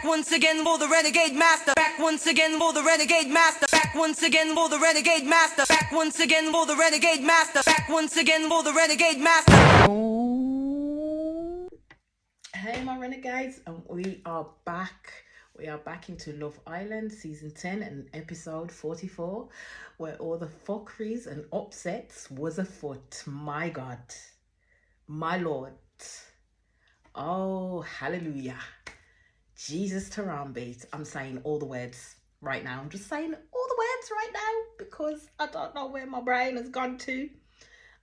once again for the renegade master. Back once again for the renegade master. Back once again for the renegade master. Back once again for the renegade master. Back once again for the renegade master. Hey my renegades, and we are back. We are back into Love Island season 10 and episode 44, where all the fuckeries and upsets was afoot. My God, my Lord. Oh, hallelujah. Jesus Tarambe. I'm saying all the words right now. I'm just saying all the words right now because I don't know where my brain has gone to.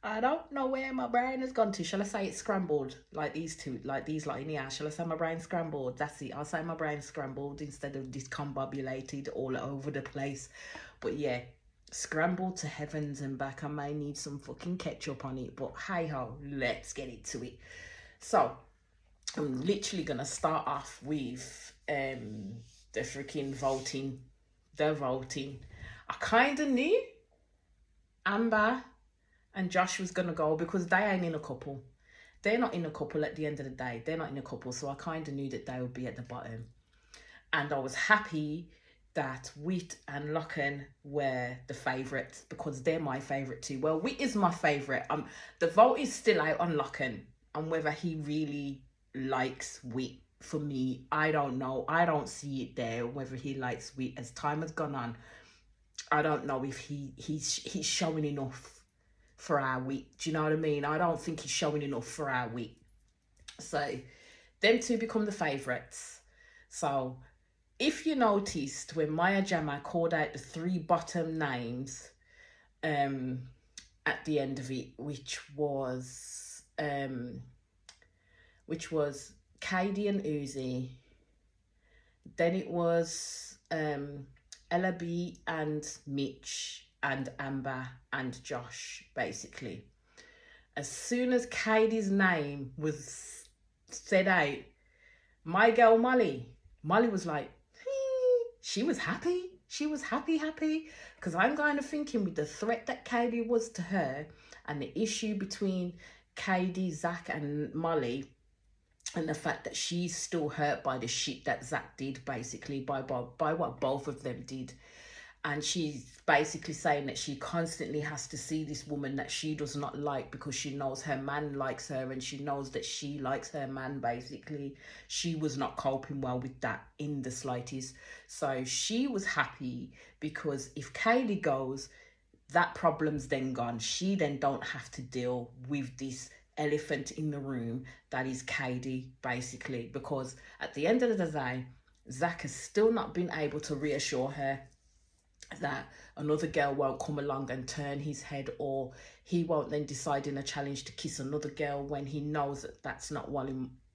I don't know where my brain has gone to. Shall I say it's scrambled like these two, like these like in here? Shall I say my brain scrambled? That's it. I'll say my brain scrambled instead of discombobulated all over the place. But yeah, scrambled to heavens and back. I may need some fucking ketchup on it, but hey ho, let's get into it. So I'm literally gonna start off with the freaking voting. The voting. I kind of knew Amber and Josh was gonna go because they ain't in a couple. They're not in a couple at the end of the day. They're not in a couple, so I kind of knew that they would be at the bottom. And I was happy that Wit and Locken were the favourites because they're my favourite too. Well, Wit is my favourite. The vote is still out on Locken and whether he really likes Wit. For me, I don't know. I don't see it there whether he likes Wit. As time has gone on, I don't know if he's showing enough for our Wit. Do you know what I mean? I don't think he's showing enough for our Wit. So them two become the favourites. So if you noticed when Maya Jama called out the three bottom names at the end of it, which was Kaidi and Uzi, then it was Ella B and Mitch and Amber and Josh, basically. As soon as Kaidi's name was said out, my girl Molly was like, she was happy. She was happy. Because I'm kind of thinking with the threat that Kaidi was to her and the issue between Kaidi, Zach and Molly, and the fact that she's still hurt by the shit that Zach did, basically, by what both of them did. And she's basically saying that she constantly has to see this woman that she does not like because she knows her man likes her and she knows that she likes her man, basically. She was not coping well with that in the slightest. So she was happy because if Kaylee goes, that problem's then gone. She then don't have to deal with this elephant in the room that is Kaidi, basically. Because at the end of the day, Zach has still not been able to reassure her that another girl won't come along and turn his head, or he won't then decide in a challenge to kiss another girl when he knows that that's not what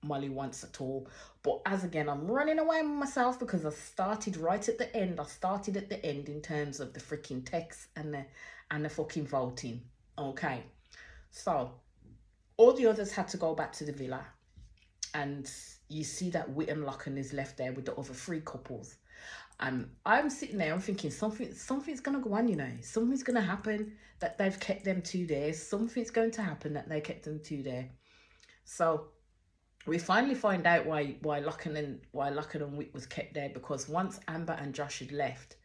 Molly wants at all. But as again, I'm running away with myself because I started right at the end. I started at the end in terms of the freaking text and the fucking voting. Okay, so all the others had to go back to the villa, and you see that Wit and Locken is left there with the other three couples. I'm sitting there, I'm thinking something's going to go on, you know. Something's going to happen that they've kept them two there. Something's going to happen that they kept them two there. So we finally find out why Locken and Wit was kept there, because once Amber and Josh had left,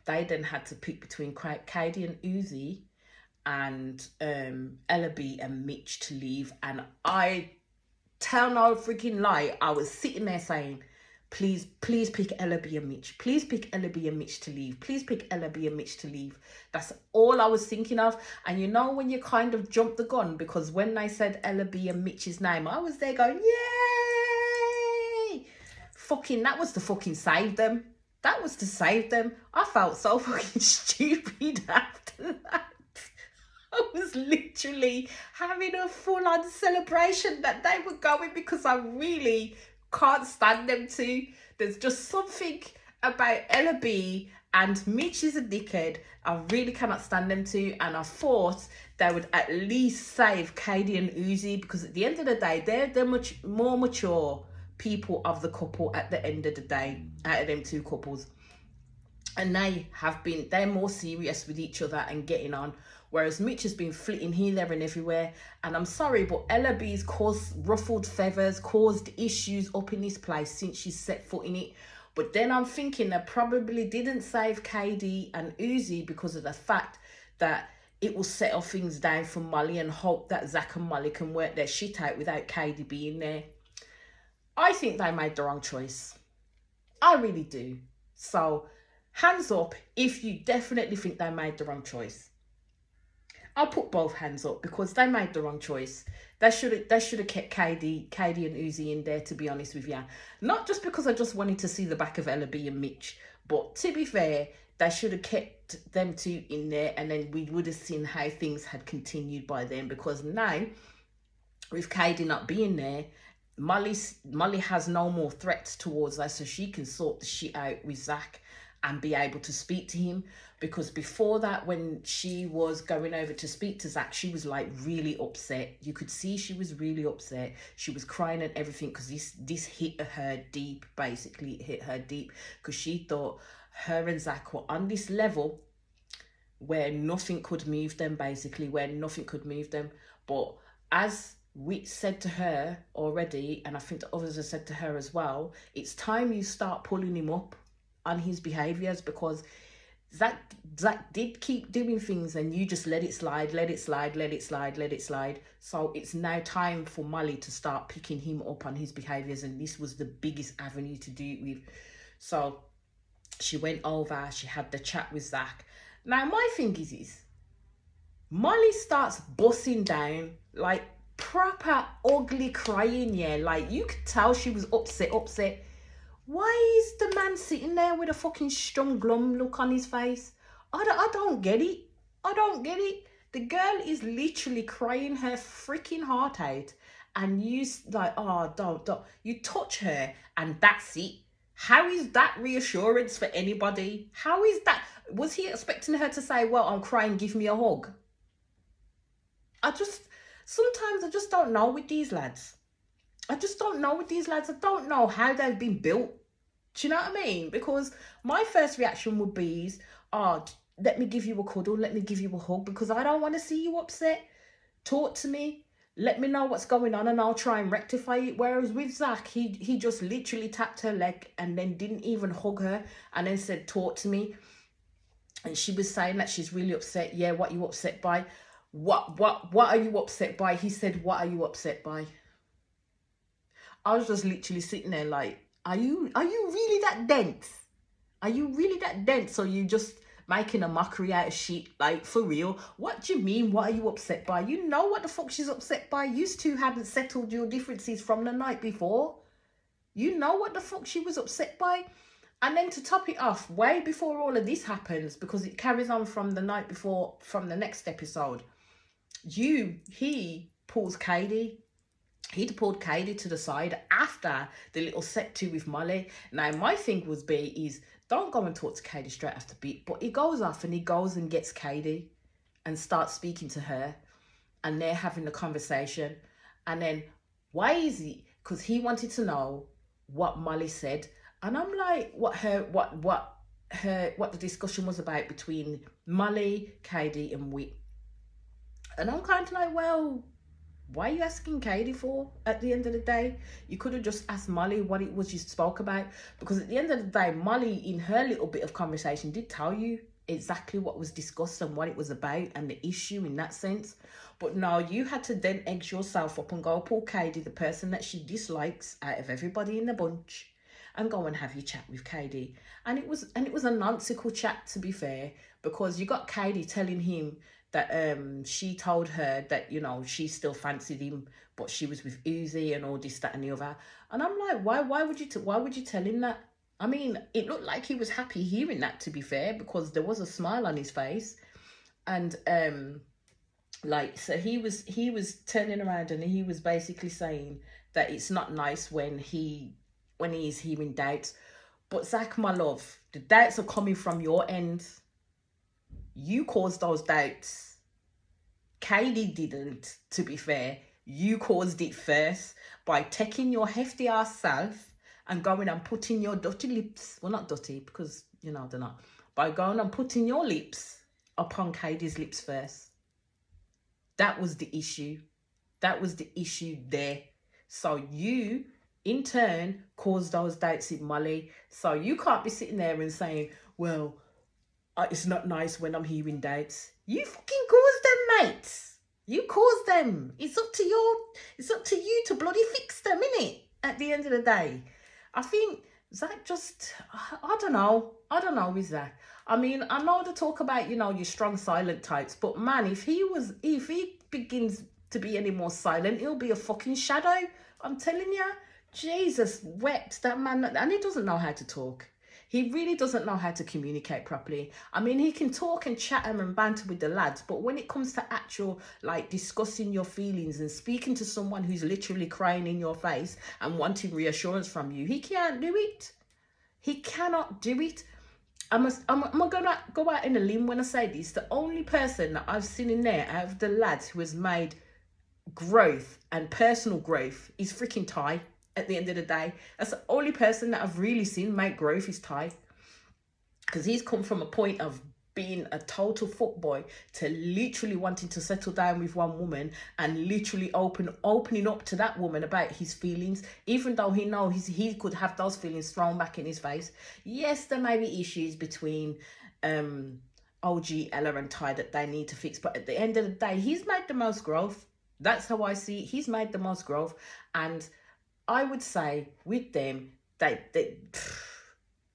they then had to pick between Kaidi and Uzi and Ella B and Mitch to leave. And I tell no freaking lie, I was sitting there saying, Please pick Ella B and Mitch. Please pick Ella B and Mitch to leave. Please pick Ella B and Mitch to leave. That's all I was thinking of. And you know when you kind of jump the gun, because when they said Ella B and Mitch's name, I was there going, yay! Fucking, that was to fucking save them. That was to save them. I felt so fucking stupid after that. I was literally having a full-on celebration that they were going, because I really can't stand them two. There's just something about Ella B and Mitch is a dickhead. I really cannot stand them two, and I thought they would at least save Kaidi and Uzi, because at the end of the day, they're much more mature people of the couple at the end of the day, out of them two couples. and they're more serious with each other and getting on, whereas Mitch has been flitting here, there and everywhere. And I'm sorry, but Ella B's caused ruffled feathers, caused issues up in this place since she's set foot in it. But then I'm thinking they probably didn't save KD and Uzi because of the fact that it will settle things down for Molly, and hope that Zach and Molly can work their shit out without KD being there. I think they made the wrong choice. I really do. So hands up if you definitely think they made the wrong choice. I'll put both hands up because they made the wrong choice. They should have kept KD and Uzi in there, to be honest with you. Not just because I just wanted to see the back of Ella B and Mitch, but to be fair, they should have kept them two in there, and then we would have seen how things had continued by then. Because now, with KD not being there, Molly has no more threats towards her, so she can sort the shit out with Zach and be able to speak to him. Because before that, when she was going over to speak to Zach, she was like really upset. You could see she was really upset. She was crying and everything because this hit her deep. Basically, it hit her deep because she thought her and Zach were on this level where nothing could move them, basically, where nothing could move them. But as we said to her already, and I think the others have said to her as well, it's time you start pulling him up on his behaviours, because Zach did keep doing things and you just let it slide. So it's now time for Molly to start picking him up on his behaviours, and this was the biggest avenue to do it with. So she went over, she had the chat with Zach. Now my thing is Molly starts bussing down, like proper ugly crying, yeah. Like you could tell she was upset. Why is the man sitting there with a fucking strong glum look on his face? I don't get it. I don't get it. The girl is literally crying her freaking heart out, and you like, oh, don't. You touch her and that's it. How is that reassurance for anybody? How is that? Was he expecting her to say, well, I'm crying, give me a hug? Sometimes I just don't know with these lads. I don't know how they've been built. Do you know what I mean? Because my first reaction would be, let me give you a cuddle, let me give you a hug, because I don't want to see you upset. Talk to me, let me know what's going on, and I'll try and rectify it. Whereas with Zach, he just literally tapped her leg and then didn't even hug her, and then said, talk to me. And she was saying that she's really upset. Yeah, what are you upset by? What are you upset by? He said, what are you upset by? I was just literally sitting there like, are you really that dense? Are you really that dense? Or you just making a mockery out of shit? Like, for real? What do you mean, what are you upset by? You know what the fuck she's upset by. You two hadn't settled your differences from the night before. You know what the fuck she was upset by. And then to top it off, way before all of this happens, because it carries on from the night before, from the next episode, he pulls KD. He'd pulled KD to the side after the little set to with Molly. Now, my thing is don't go and talk to KD straight after beat. But he goes off and he goes and gets KD and starts speaking to her. And they're having a conversation. And then, why is he? Because he wanted to know what Molly said. And I'm like, what the discussion was about between Molly, KD and Whit. And I'm kind of like, well, why are you asking KD for at the end of the day? You could have just asked Molly what it was you spoke about. Because at the end of the day, Molly, in her little bit of conversation, did tell you exactly what was discussed and what it was about and the issue in that sense. But no, you had to then egg yourself up and go pull KD, the person that she dislikes out of everybody in the bunch, and go and have your chat with KD. And it was a nonsensical chat, to be fair, because you got KD telling him that she told her that, you know, she still fancied him, but she was with Uzi and all this, that and the other. And I'm like, why would you tell him that? I mean, it looked like he was happy hearing that, to be fair, because there was a smile on his face. And so he was turning around and he was basically saying that it's not nice when he is hearing doubts. But Zach, my love, the doubts are coming from your end. You caused those doubts. KD didn't, to be fair. You caused it first by taking your hefty ass self and going and putting your dirty lips, well, not dirty because, you know, they're not, by going and putting your lips upon Katie's lips first. That was the issue. That was the issue there. So you, in turn, caused those doubts in Molly. So you can't be sitting there and saying, well, it's not nice when I'm hearing doubts. You fucking caused them, mate. You caused them. It's up to you to bloody fix them, innit? At the end of the day. I think Zach just, I don't know with Zach. I mean, I know they talk about, you know, your strong silent types, but man, if he begins to be any more silent, he'll be a fucking shadow. I'm telling you, Jesus wept, that man, and he doesn't know how to talk. He really doesn't know how to communicate properly. I mean, he can talk and chat and banter with the lads, but when it comes to actual, like, discussing your feelings and speaking to someone who's literally crying in your face and wanting reassurance from you, he can't do it. He cannot do it. I'm gonna go out in a limb when I say this. The only person that I've seen in there out of the lads who has made growth and personal growth is freaking Ty. At the end of the day, that's the only person that I've really seen make growth is Ty, because he's come from a point of being a total fuckboy to literally wanting to settle down with one woman and literally opening up to that woman about his feelings, even though he knows he could have those feelings thrown back in his face. Yes, there may be issues between OG, Ella and Ty that they need to fix, but at the end of the day, he's made the most growth. That's how I see it. He's made the most growth, and I would say with them, they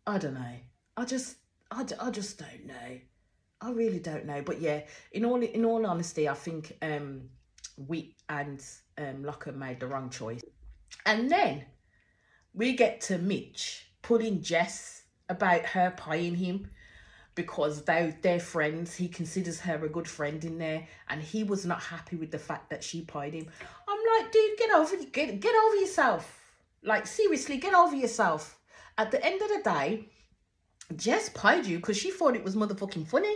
I don't know. I just don't know. I really don't know. But yeah, in all honesty, I think Wheat and Locker made the wrong choice. And then we get to Mitch pulling Jess about her pieing him, because they're friends. He considers her a good friend in there, and he was not happy with the fact that she pied him. I'm like, dude, get over yourself. Like, seriously, get over yourself. At the end of the day, Jess pied you because she thought it was motherfucking funny.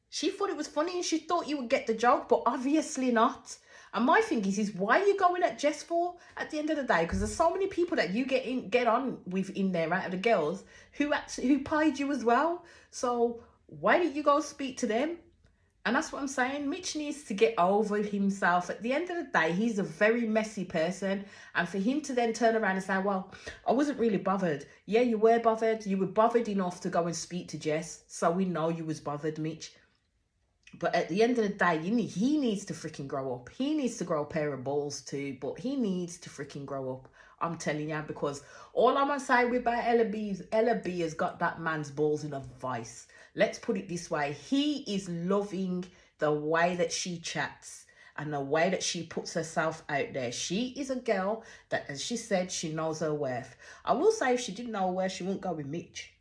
She thought it was funny and she thought you would get the joke, but obviously not. And my thing is why are you going at Jess for at the end of the day? Because there's so many people that you get on with in there, out of the girls, who pied you as well. So why didn't you go speak to them? And that's what I'm saying. Mitch needs to get over himself. At the end of the day, he's a very messy person. And for him to then turn around and say, well, I wasn't really bothered. Yeah, you were bothered. You were bothered enough to go and speak to Jess. So we know you was bothered, Mitch. But at the end of the day, he needs to freaking grow up. He needs to grow a pair of balls too. But he needs to freaking grow up. I'm telling you, because all I'm going to say about Ella B is Ella B has got that man's balls in a vice. Let's put it this way. He is loving the way that she chats and the way that she puts herself out there. She is a girl that, as she said, she knows her worth. I will say, if she didn't know her worth, she wouldn't go with Mitch.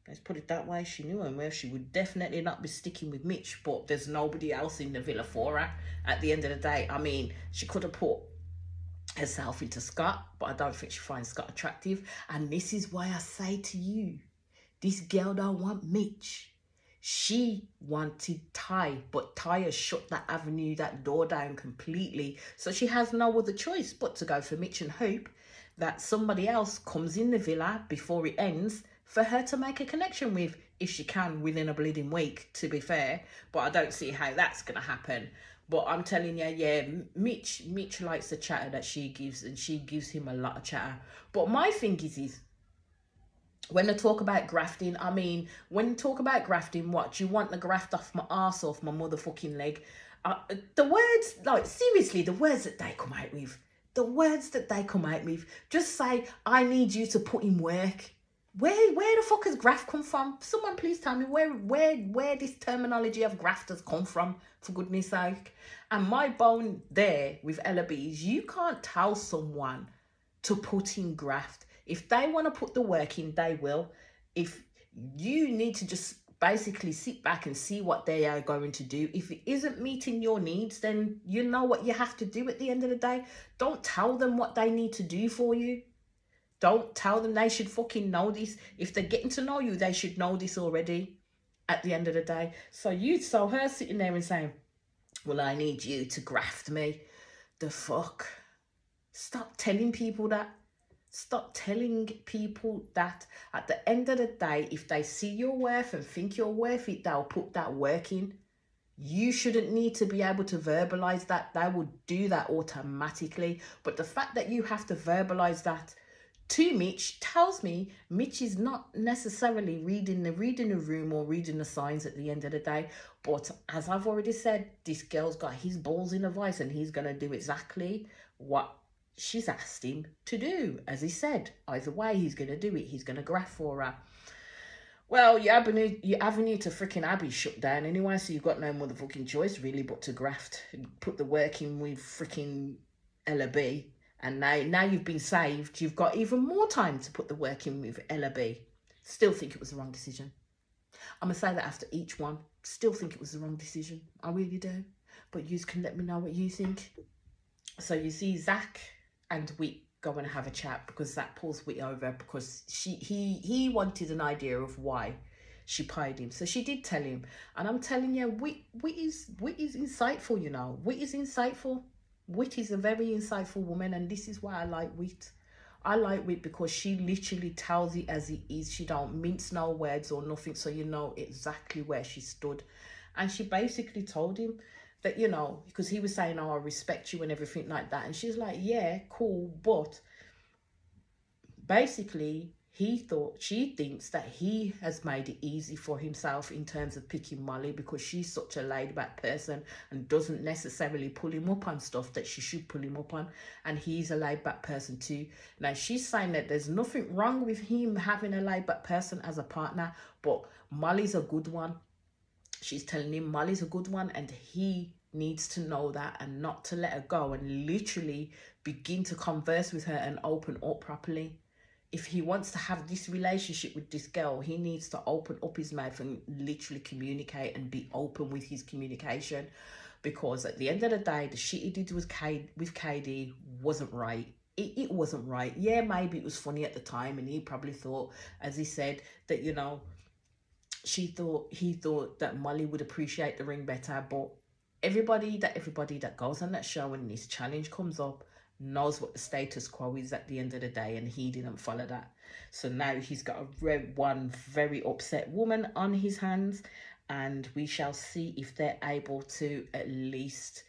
Let's put it that way. She knew her worth. She would definitely not be sticking with Mitch. But there's nobody else in the villa for her at the end of the day. I mean, she could have put herself into Scott, but I don't think she finds Scott attractive. And this is why I say to you, this girl don't want Mitch. She wanted Ty, but Ty has shut that avenue, that door down completely. So she has no other choice but to go for Mitch and hope that somebody else comes in the villa before it ends for her to make a connection with, if she can, within a bleeding week, to be fair. But I don't see how that's going to happen. But I'm telling you, yeah, Mitch likes the chatter that she gives, and she gives him a lot of chatter. But my thing is when they talk about grafting, I mean, when you talk about grafting, what, do you want to graft off my arse, off my motherfucking leg? The words, like, seriously, the words that they come out with, just say, I need you to put in work. Where the fuck has graft come from? Someone please tell me where this terminology of graft has come from, for goodness sake. And my bone there with Ella B is, you can't tell someone to put in graft. If they want to put the work in, they will. If you need to just basically sit back and see what they are going to do. If it isn't meeting your needs, then you know what you have to do at the end of the day. Don't tell them what they need to do for you. Don't tell them they should fucking know this. If they're getting to know you, they should know this already at the end of the day. So you saw her sitting there and saying, well, I need you to graft me. The fuck? Stop telling people that. Stop telling people that. At the end of the day, if they see your worth and think you're worth it, they'll put that work in. You shouldn't need to be able to verbalize that. They will do that automatically. But the fact that you have to verbalize that to Mitch tells me Mitch is not necessarily reading the room or reading the signs at the end of the day. But as I've already said, this girl's got his balls in a vice, and he's going to do exactly what she's asked him to do. As he said, either way, he's going to do it. He's going to graft for her. Well, your avenue to freaking Abby shut down anyway, so you've got no motherfucking choice really but to graft, put the work in with freaking Ella B. And now you've been saved, you've got even more time to put the work in with Ella B. Still think it was the wrong decision. I'm going to say that after each one. Still think it was the wrong decision. I really do. But you can let me know what you think. So you see Zach and Whit go and have a chat, because Zach pulls Whit over because he wanted an idea of why she pied him. So she did tell him. And I'm telling you, Whit is insightful, you know. Whit is insightful. Whit is a very insightful woman, and this is why I like Whit. I like Whit because she literally tells it as it is. She don't mince no words or nothing, so you know exactly where she stood. And she basically told him that, you know, because he was saying, oh, I respect you and everything like that. And she's like, yeah, cool. But basically, she thinks that he has made it easy for himself in terms of picking Molly, because she's such a laid back person and doesn't necessarily pull him up on stuff that she should pull him up on. And he's a laid back person too. Now, she's saying that there's nothing wrong with him having a laid back person as a partner, but Molly's a good one. She's telling him Molly's a good one, and he needs to know that and not to let her go and literally begin to converse with her and open up properly. If he wants to have this relationship with this girl, he needs to open up his mouth and literally communicate and be open with his communication. Because at the end of the day, the shit he did with KD wasn't right. It wasn't right. Yeah, maybe it was funny at the time, and he probably thought, as he said, that, you know, he thought that Molly would appreciate the ring better. But everybody that goes on that show and this challenge comes up knows what the status quo is at the end of the day, and he didn't follow that. So now he's got one very upset woman on his hands, and we shall see if they're able to at least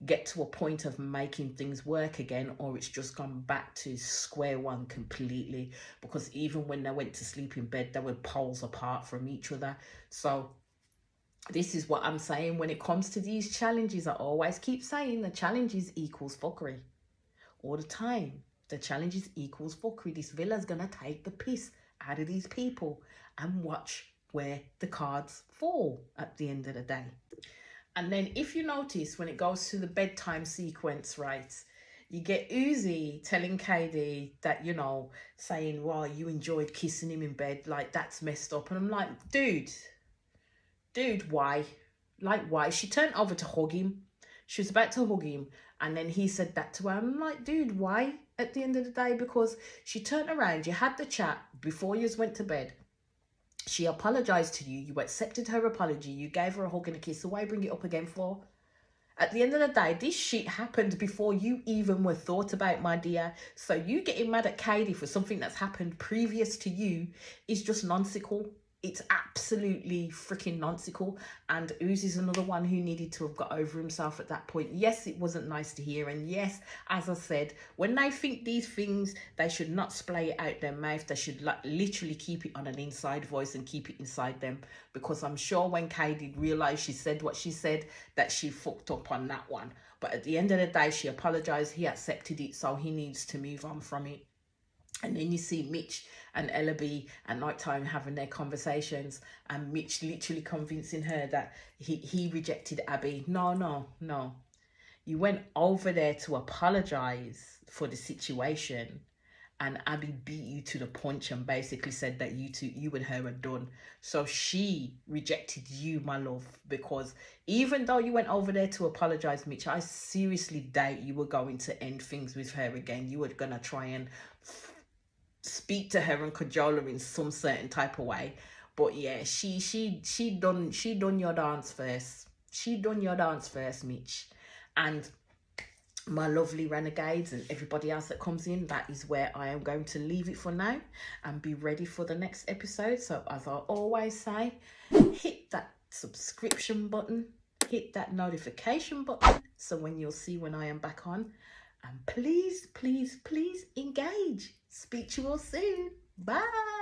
get to a point of making things work again, or it's just gone back to square one completely, because even when they went to sleep in bed, they were poles apart from each other. So this is what I'm saying when it comes to these challenges. I always keep saying the challenges equals fuckery all the time. The challenges equals fuckery. This villa's gonna take the piss out of these people, and watch where the cards fall at the end of the day. And then if you notice, when it goes to the bedtime sequence, right, you get Uzi telling KD that, you know, saying, well, you enjoyed kissing him in bed, like that's messed up. And I'm like, dude, why? Like, why? She turned over to hug him. She was about to hug him, and then he said that to her. I'm like, dude, why? At the end of the day, because she turned around, you had the chat before you went to bed. She apologized to you. You accepted her apology. You gave her a hug and a kiss. So why bring it up again for? At the end of the day, this shit happened before you even were thought about, my dear. So you getting mad at KD for something that's happened previous to you is just nonsensical. It's absolutely freaking nonsensical. And Uzi's another one who needed to have got over himself at that point. Yes, it wasn't nice to hear. And yes, as I said, when they think these things, they should not splay it out their mouth. They should literally keep it on an inside voice and keep it inside them. Because I'm sure when KD realised she said what she said, that she fucked up on that one. But at the end of the day, she apologised. He accepted it. So he needs to move on from it. And then you see Mitch and Ella B at night time having their conversations, and Mitch literally convincing her that he rejected Abby. No. You went over there to apologise for the situation, and Abby beat you to the punch and basically said that you and her are done. So she rejected you, my love, because even though you went over there to apologise, Mitch, I seriously doubt you were going to end things with her again. You were going to try and speak to her and cajole her in some certain type of way. But yeah, she done your dance first. She done your dance first, Mitch. And my lovely renegades and everybody else that comes in, that is where I am going to leave it for now and be ready for the next episode. So as I always say, hit that subscription button, hit that notification button, so when you'll see when I am back on, and please engage. Speak to you all soon. Bye.